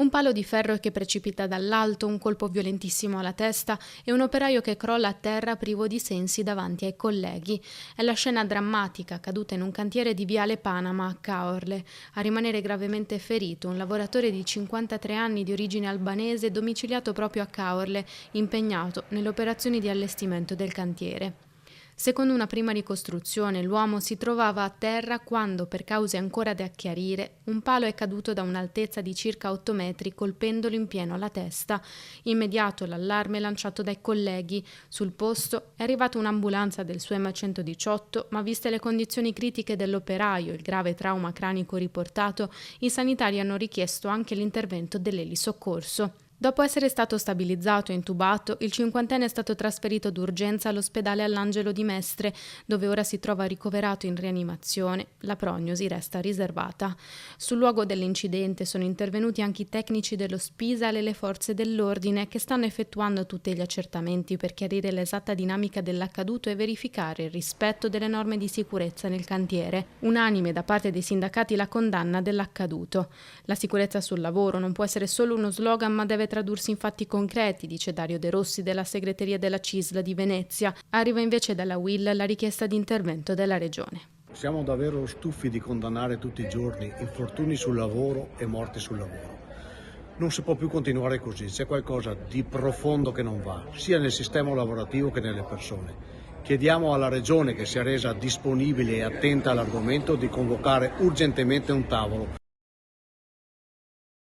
Un palo di ferro che precipita dall'alto, un colpo violentissimo alla testa e un operaio che crolla a terra privo di sensi davanti ai colleghi. È la scena drammatica accaduta in un cantiere di Viale Panama a Caorle. A rimanere gravemente ferito un lavoratore di 53 anni di origine albanese domiciliato proprio a Caorle, impegnato nelle operazioni di allestimento del cantiere. Secondo una prima ricostruzione, l'uomo si trovava a terra quando, per cause ancora da chiarire, un palo è caduto da un'altezza di circa 8 metri colpendolo in pieno alla testa. Immediato l'allarme lanciato dai colleghi. Sul posto è arrivata un'ambulanza del SUEMA 118, ma viste le condizioni critiche dell'operaio e il grave trauma cranico riportato, i sanitari hanno richiesto anche l'intervento dell'elisoccorso. Dopo essere stato stabilizzato e intubato, il cinquantenne è stato trasferito d'urgenza all'ospedale All'Angelo di Mestre, dove ora si trova ricoverato in rianimazione. La prognosi resta riservata. Sul luogo dell'incidente sono intervenuti anche i tecnici dello Spisal e le forze dell'ordine che stanno effettuando tutti gli accertamenti per chiarire l'esatta dinamica dell'accaduto e verificare il rispetto delle norme di sicurezza nel cantiere. Unanime da parte dei sindacati la condanna dell'accaduto. La sicurezza sul lavoro non può essere solo uno slogan, ma deve tradursi in fatti concreti, dice Dario De Rossi della segreteria della CISL di Venezia. Arriva invece dalla UIL la richiesta di intervento della Regione. Siamo davvero stufi di condannare tutti i giorni infortuni sul lavoro e morti sul lavoro. Non si può più continuare così, c'è qualcosa di profondo che non va, sia nel sistema lavorativo che nelle persone. Chiediamo alla Regione, che sia resa disponibile e attenta all'argomento, di convocare urgentemente un tavolo